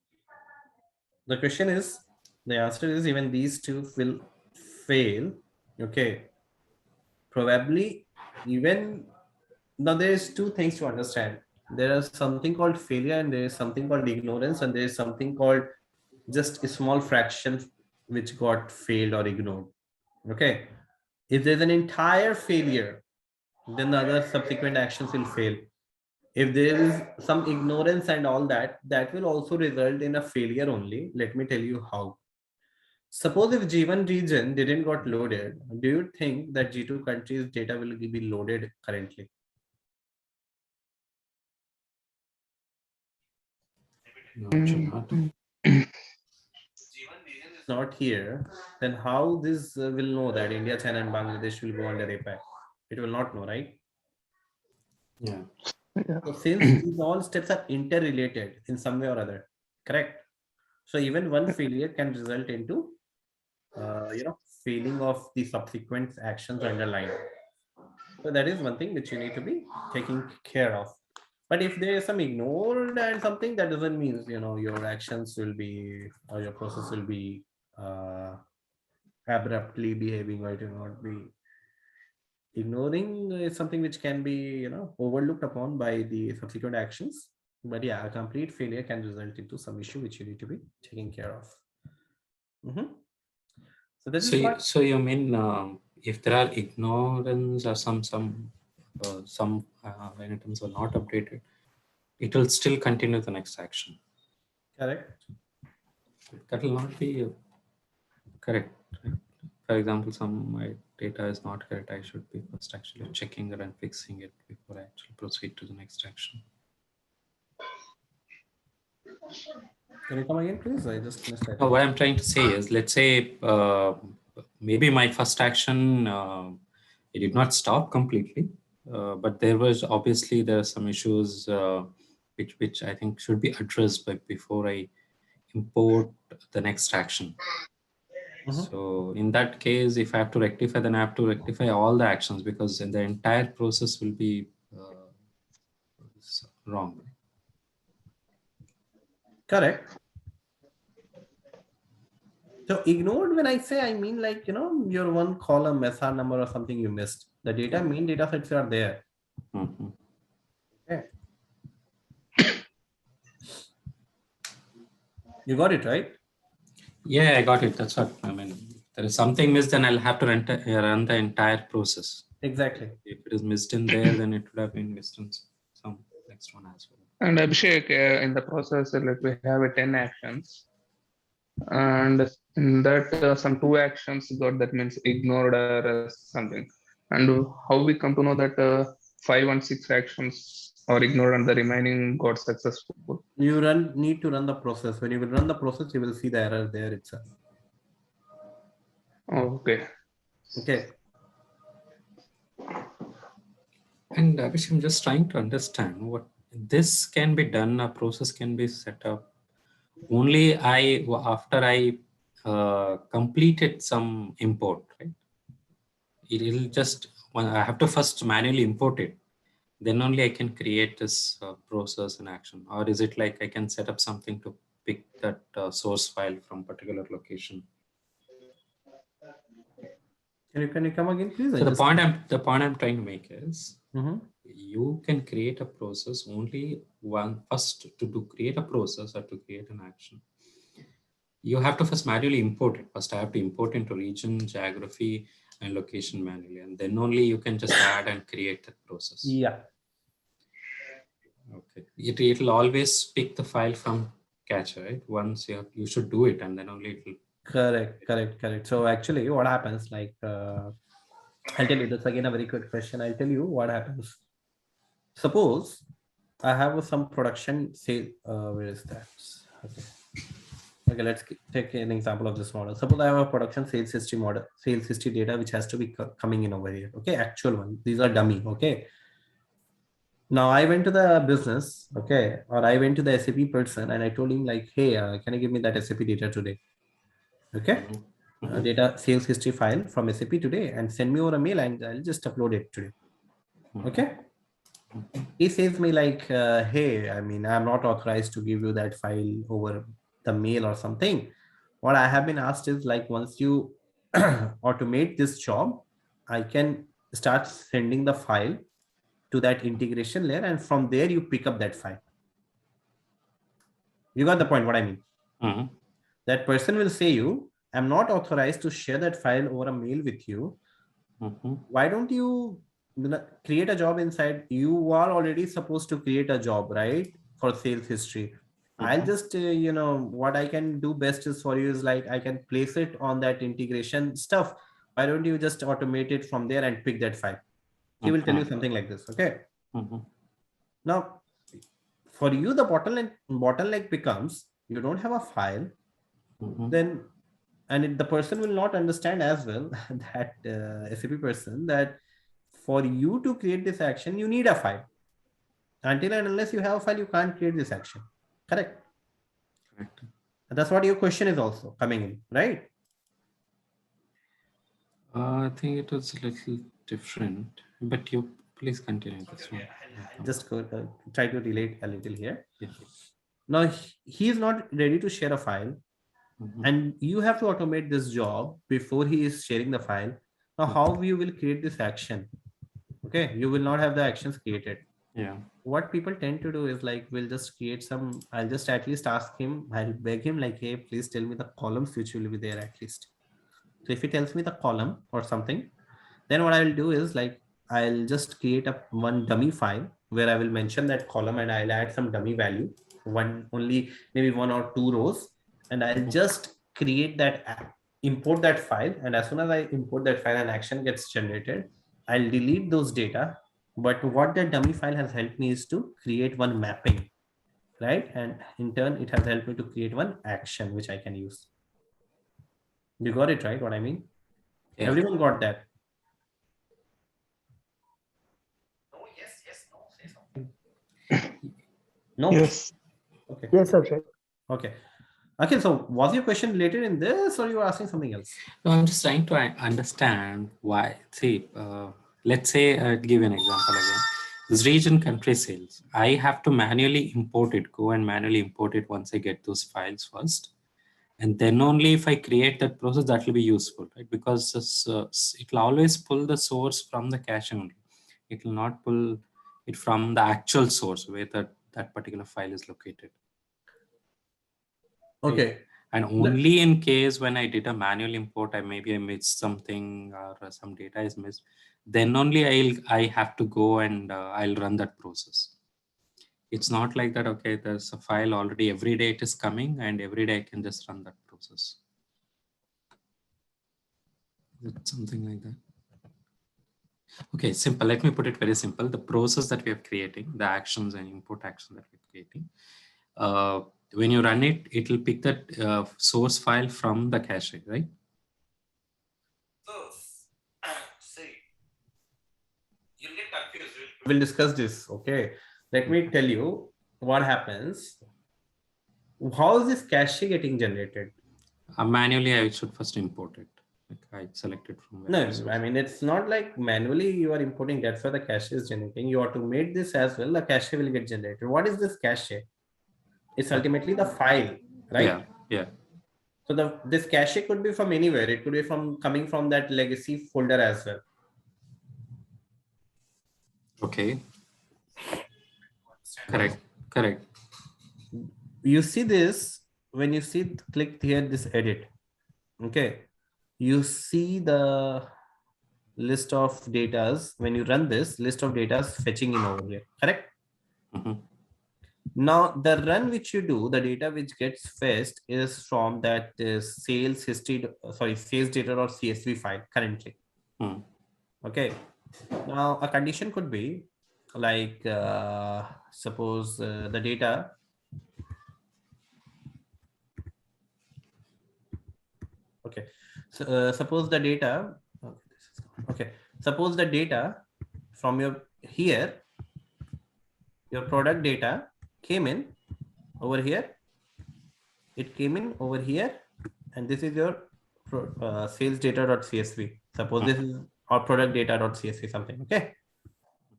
The question is, the answer is even these two will fail. Okay, probably even now there's two things to understand. There is something called failure and there is something called ignorance, and there is something called just a small fraction which got failed or ignored. Okay, if there's an entire failure, then the other subsequent actions will fail. If there is some ignorance and all that, that will also result in a failure only. Let me tell you how. Suppose if G1 region didn't got loaded, do you think that G2 countries data will be loaded currently? No, it should not. G1 region is not here, then how this will know that India, China and Bangladesh will go under APAC? It will not know, right? Yeah. So since these all steps are interrelated in some way or other, correct? So even one failure can result into, failing of the subsequent actions underlined. So that is one thing which you need to be taking care of. But if there is some ignored and something, that doesn't mean, your actions will be, or your process will be abruptly behaving, or it will not be. Ignoring is something which can be, overlooked upon by the subsequent actions. But yeah, a complete failure can result into some issue which you need to be taking care of. So this is what. So you mean if there are ignorance or some items are not updated, it will still continue the next action. Correct. That will not be correct. Right? For example, my data is not correct. I should be first actually checking it and fixing it before I actually proceed to the next action. Can you come again, please? I just missed that. No, what I'm trying to say is, let's say maybe my first action, it did not stop completely, but there are some issues which I think should be addressed before I import the next action. So in that case, if I have to rectify, then I have to rectify all the actions, because the entire process will be wrong. Correct. So ignored, when I say, I mean like, your one column SR number or something you missed. The data, main data sets are there. Okay. You got it, right? Yeah, I got it. That's what I mean. If there is something missed, then I'll have to run the entire process. Exactly. If it is missed in there, then it would have been missed in some next one as well. And Abhishek, in the process, like we have 10 actions, and in that some 2 actions got, that means ignored or something. And how we come to know that 5 and 6 actions or ignored and the remaining got successful. You need to run the process. When you will run the process, you will see the error there itself. Okay. Okay. And Abhishek, I'm just trying to understand what this can be done. A process can be set up only after I completed some import, right? It'll just I have to first manually import it. Then only I can create this process in action. Or is it like I can set up something to pick that source file from particular location? Can you come again, please? So the point I'm trying to make is you can create a process only first to create a process or to create an action. You have to first manually import it. First, I have to import into region, geography, and location manually, and then only you can just add and create that process. Yeah. Okay. It'll always pick the file from cache, right? Once you should do it, and then only it will. Correct. So actually, what happens? Like, I'll tell you. That's again a very quick question. I'll tell you what happens. Suppose I have some production. Say, where is that? Okay, let's take an example of this model. Suppose I have a production sales history model, sales history data, which has to be coming in over here. Okay, actual one. These are dummy. Okay. Now I went to the business, okay, or I went to the SAP person and I told him like, hey, can you give me that SAP data today? Okay, data sales history file from SAP today and send me over a mail and I'll just upload it today. Okay. He says me like, hey, I mean, I'm not authorized to give you that file over the mail or something. What I have been asked is like, once you automate this job, I can start sending the file to that integration layer, and from there you pick up that file. You got the point what I mean? That person will say you, I'm not authorized to share that file over a mail with you. Why don't you create a job inside? You are already supposed to create a job, right? For sales history. I'll just, what I can do best is for you is like, I can place it on that integration stuff. Why don't you just automate it from there and pick that file? He will tell you something like this. Okay. Now, for you, the bottleneck becomes you don't have a file, then, and the person will not understand as well that SAP person that for you to create this action, you need a file. Until and unless you have a file, you can't create this action. Correct. Correct. That's what your question is also coming in, right? I think it was a little different, but you please continue this one. Just try to relate a little here. Yeah. Now, he is not ready to share a file, and you have to automate this job before he is sharing the file. Now, how you will create this action? Okay, you will not have the actions created. Yeah. What people tend to do is like, we'll just create some, I'll just at least ask him, I'll beg him like, hey, please tell me the columns which will be there at least. So if he tells me the column or something, then what I will do is like, I'll just create one dummy file where I will mention that column and I'll add some dummy value, maybe 1 or 2 rows, and I'll just create that, import that file. And as soon as I import that file, an action gets generated. I'll delete those data. But what that dummy file has helped me is to create one mapping, right? And in turn, it has helped me to create one action, which I can use. You got it, right? What I mean? Yeah. Everyone got that. No. Yes. Okay. Yes, sir. Okay. Okay. So was your question related in this, or you were asking something else? No, I'm just trying to understand why. See, let's say, give an example again. This region country sales, I have to manually import it, go and manually import it once I get those files first. And then only if I create that process, that will be useful, right? Because it will always pull the source from the cache only. It will not pull it from the actual source where that particular file is located. Okay. Right? And only in case when I did a manual import, maybe I missed something or some data is missed, then only I have to go and I'll run that process. It's not like that, okay, there's a file already, every day it is coming and every day I can just run that process. Is it something like that? Okay, simple. Let me put it very simple. The process that we are creating, the actions and input action that we're creating, when you run it, it will pick that source file from the cache, right? So, see, you'll get confused. We'll discuss this. Okay. Let me tell you what happens. How is this cache getting generated? Manually, I should first import it. Like I select it from No, wherever source. I mean, it's not like manually you are importing. That's why the cache is generating. You automate this as well. The cache will get generated. What is this cache? It's ultimately the file, right? Yeah, yeah. So this cache could be from anywhere. It could be from coming from that legacy folder as well. Okay. Correct. Correct. You see this when you see click here this edit. Okay, you see the list of datas. When you run this list of data fetching in over here, correct? Mhm. Now the run which you do, the data which gets fetched is from that sales history, sales data or CSV file currently. Hmm. Okay, now a condition could be like suppose the data. Okay, so suppose the data. Okay, suppose the data from your here, your product data came in over here. It came in over here, and this is your sales data.csv. Suppose this is our product data.csv something. Okay.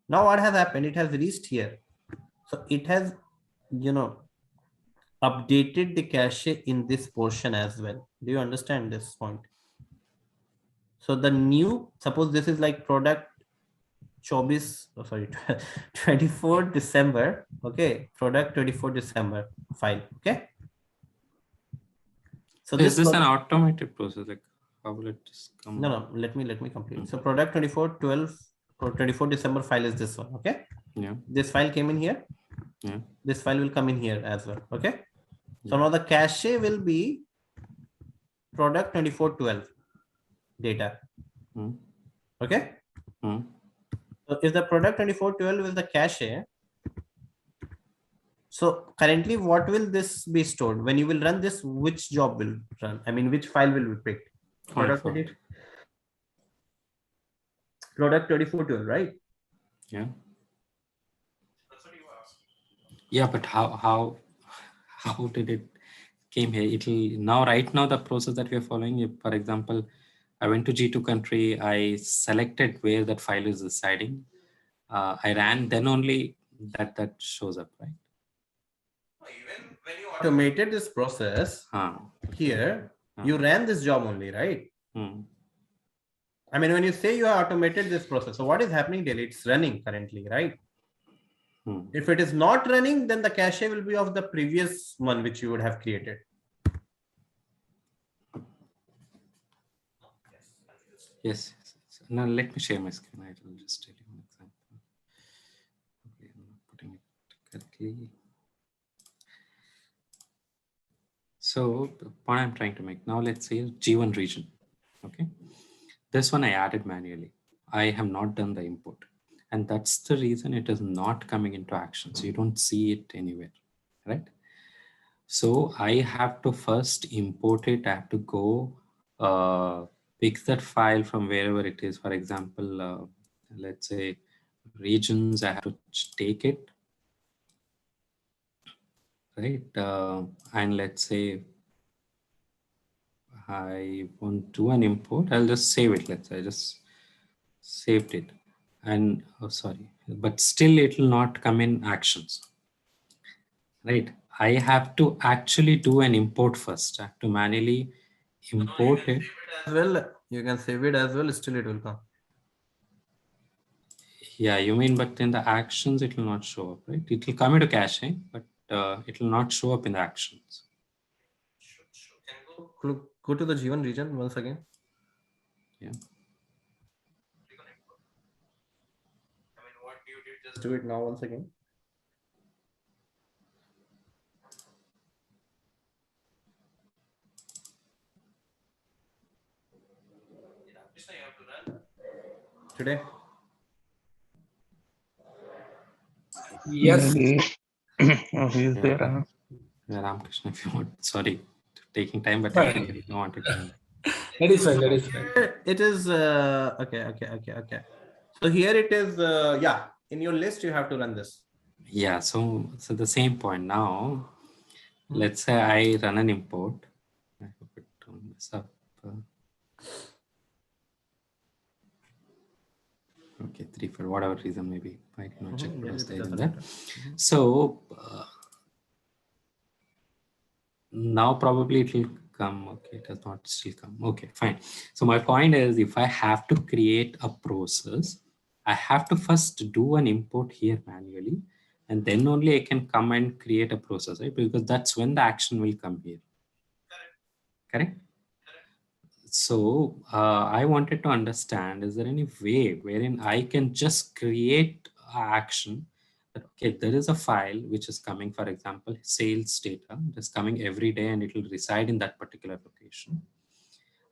Now what has happened? It has reached here, so it has, updated the cache in this portion as well. Do you understand this point? So the new, suppose this is like product 24 December. Okay, product 24 December file. Okay. So Is this an product, automated process? Like how will it just come? no, let me complete. So product 24/12 or 24 December file is this one. Okay. Yeah. This file came in here. Yeah. This file will come in here as well. Okay. So now the cache will be product 24/12 data. Hmm. Okay. Hmm. So if the product 24/12 is the cache, so currently what will this be stored? When you will run this, which job will run? I mean, which file will be picked? Product 24/12, right? Yeah. Yeah, but how did it came here? It'll now right now the process that we are following. If, for example, I went to G2 country, I selected where that file is residing. I ran, then only that shows up, right? Even when you automated this process here, you ran this job only, right? I mean, when you say you have automated this process, so what is happening there? It's running currently, right? If it is not running, then the cache will be of the previous one which you would have created. Yes. Now let me share my screen. I will just tell you an example. Okay, I'm not putting it correctly. So the point I'm trying to make now, let's say G1 region. Okay. This one I added manually. I have not done the import. And that's the reason it is not coming into action. So you don't see it anywhere, right? So I have to first import it. I have to go pick that file from wherever it is. For example, let's say regions, I have to take it, right? And let's say I want to do an import. I'll just save it. Let's say I just saved it. And oh, sorry, but still it will not come in actions, right? I have to actually do an import first. I have to manually import it. As well, you can save it as well, still it will come. Yeah, you mean, but in the actions, it will not show up, right? It will come into caching, but it will not show up in the actions. Can you go to the G1 region once again? Yeah. I mean, what you did, just do it now once again. Today. Yes. Maybe. Oh, he is Yeah. there. Huh? Yeah, Ramkrishna, if you want. Sorry, taking time, but Fine. I think you wanted to. That is fine. That is fine. It is okay. So here it is. Yeah, in your list you have to run this. Yeah, so the same point now. Hmm. Let's say I run an import. I hope it don't mess up. Okay, 3 for whatever reason, maybe I did not check what was there in there. So now probably it will come. Okay, it has not still come. Okay, fine. So my point is, if I have to create a process, I have to first do an import here manually, and then only I can come and create a process, right? Because that's when the action will come here. Correct? So I wanted to understand, is there any way wherein I can just create an action that, okay, there is a file which is coming, for example, sales data, it is coming every day and it will reside in that particular location.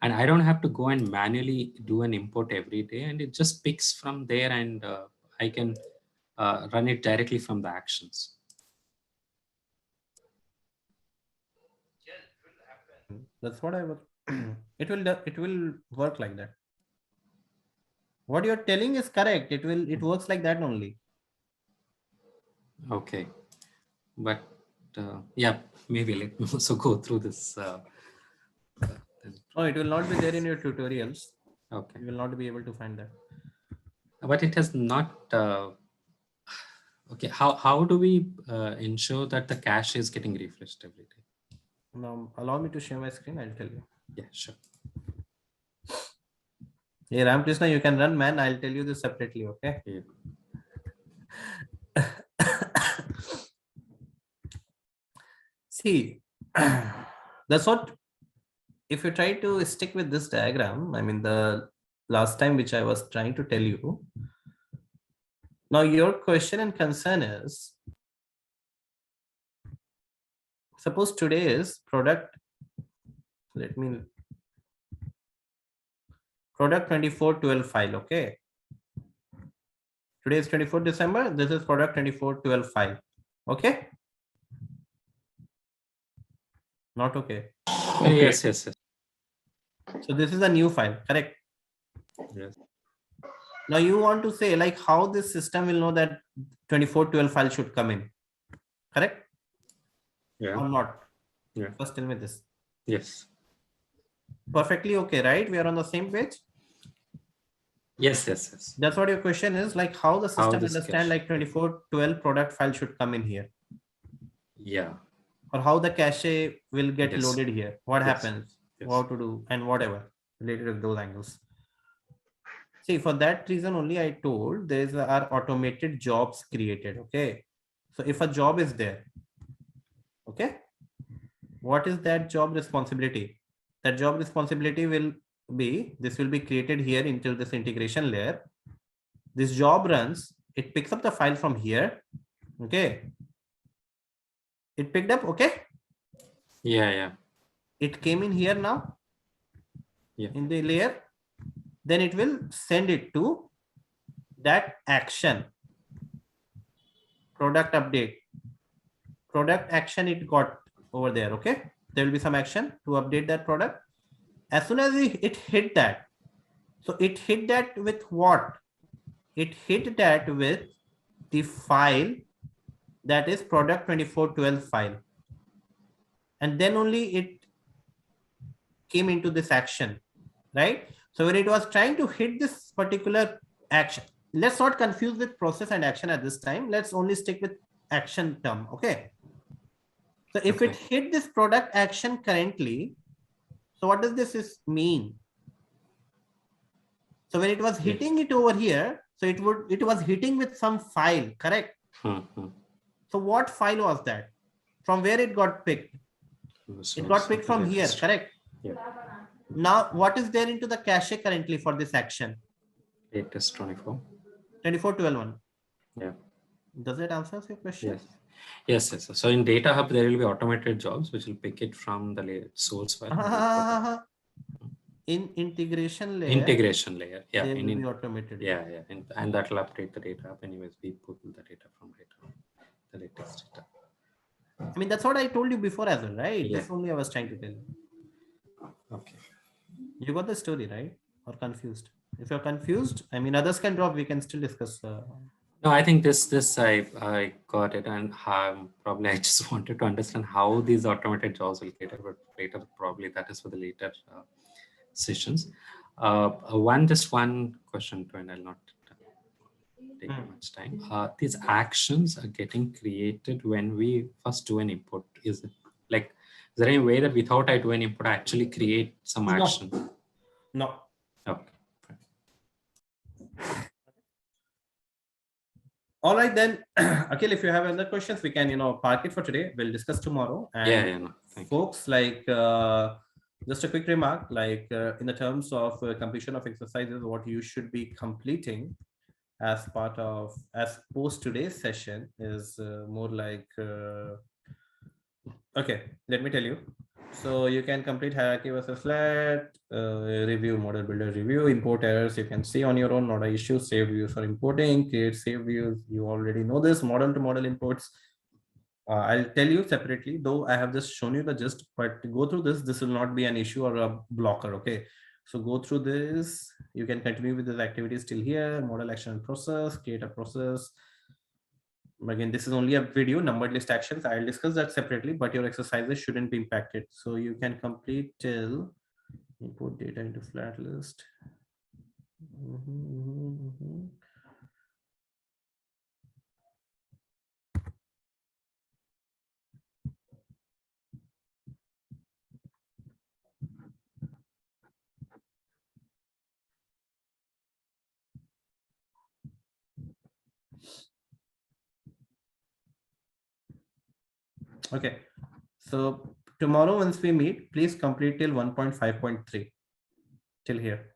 And I don't have to go and manually do an import every day, and it just picks from there, and I can run it directly from the actions. That's what I was. It will work like that. What you're telling is correct. It works like that only. Okay, but yeah, maybe let me also go through this. No, it will not be there in your tutorials. Okay, You will not be able to find that. but it has not. Okay, how do we ensure that the cache is getting refreshed every day? Now allow me to share my screen. I'll tell you. Yeah, sure. Hey Ramkrishna, you can run, man. I'll tell you this separately. Okay. Yeah. See, that's what. If you try to stick with this diagram, I mean the last time which I was trying to tell you. Now your question and concern is, suppose today is product. Let me product 2412 file. Okay. Today is 24th December. This is product 2412 file. Okay. Not okay. Okay. Yes. So this is a new file, correct? Yes. Now you want to say like how this system will know that 2412 file should come in, correct? Yeah. Or not? Yeah. First tell me this. Yes. Perfectly okay, right? We are on the same page. Yes. That's what your question is, like how the system this understand cache- like 2412 product file should come in here, Yeah. or how the cache will get Yes. loaded here. What Yes. happens? Yes. How to do and whatever related with those angles. See, for that reason only I told there is our automated jobs created. Okay. So if a job is there, okay, what is that job responsibility? That job responsibility will be, this will be created here into this integration layer. This job runs, it picks up the file from here. Okay. It picked up, okay. Yeah. It came in here now. Yeah. In the layer. Then it will send it to that action. Product update. Product action it got over there. Okay. There will be some action to update that product. As soon as it hit that. So it hit that with what? It hit that with the file that is product 2412 file. And then only it came into this action, right? So when it was trying to hit this particular action, let's not confuse with process and action at this time. Let's only stick with action term. Okay. So if it hit this product action currently, so what does this mean? So when it was hitting it over here, so it was hitting with some file, correct? So what file was that? From where it got picked? It got picked from here, correct? Yeah. Now what is there into the cache currently for this action? Latest 24. 2412 one. Yeah. Does it answer your question? Yes. So in Data Hub, there will be automated jobs which will pick it from the source file. in integration layer, Integration layer. Yeah. they will be automated. Yeah. And that will update the data up anyways. We put the data from the latest data. I mean, that's what I told you before as well, right? Yeah. This only I was trying to tell you. Okay. You got the story, right? Or confused? If you're confused, I mean, others can drop. We can still discuss. No, I think this I got it, and probably I just wanted to understand how these automated jobs will cater, but later probably that is for the later sessions. Just one question to, and I'll not take much time. These actions are getting created when we first do an input. Is there any way that without I do an input, I actually create some action? No. Okay. All right then. Akhil, if you have other questions, we can park it for today. We'll discuss tomorrow. And No, thank folks, just a quick remark, in the terms of completion of exercises, what you should be completing as post today's session is more like okay, let me tell you. So you can complete hierarchy versus flat, review, model builder review, import errors. You can see on your own, not an issue. Save views for importing, create save views. You already know this. Model to model imports. I'll tell you separately, though I have just shown you the gist, but go through this. This will not be an issue or a blocker. Okay. So go through this. You can continue with this activity still here. Model action and process, create a process. Again, this is only a video, numbered list actions. I'll discuss that separately, but your exercises shouldn't be impacted. So you can complete till import data into flat list. Okay, so tomorrow once we meet, please complete till 1.5.3 till here.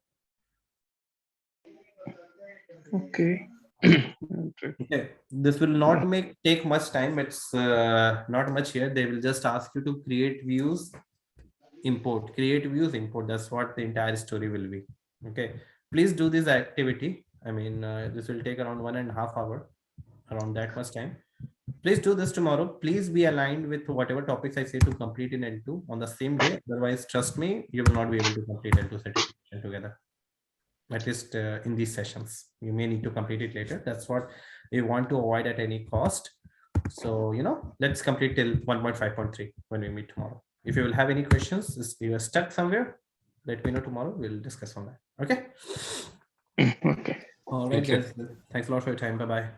Okay. Okay, this will not take much time. It's not much here. They will just ask you to create views, import, create views, import. That's what the entire story will be. Okay, please do this activity. I mean, this will take around 1.5 hours, around that much time. Please do this tomorrow. Please be aligned with whatever topics I say to complete in L2 on the same day. Otherwise, trust me, you will not be able to complete L2 certification together. At least in these sessions, you may need to complete it later. That's what we want to avoid at any cost. So, let's complete till 1.5.3 when we meet tomorrow. If you will have any questions, if you are stuck somewhere, let me know tomorrow. We'll discuss on that. Okay. Okay. All right. Thank you. Thanks a lot for your time. Bye-bye.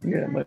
Yeah, bye.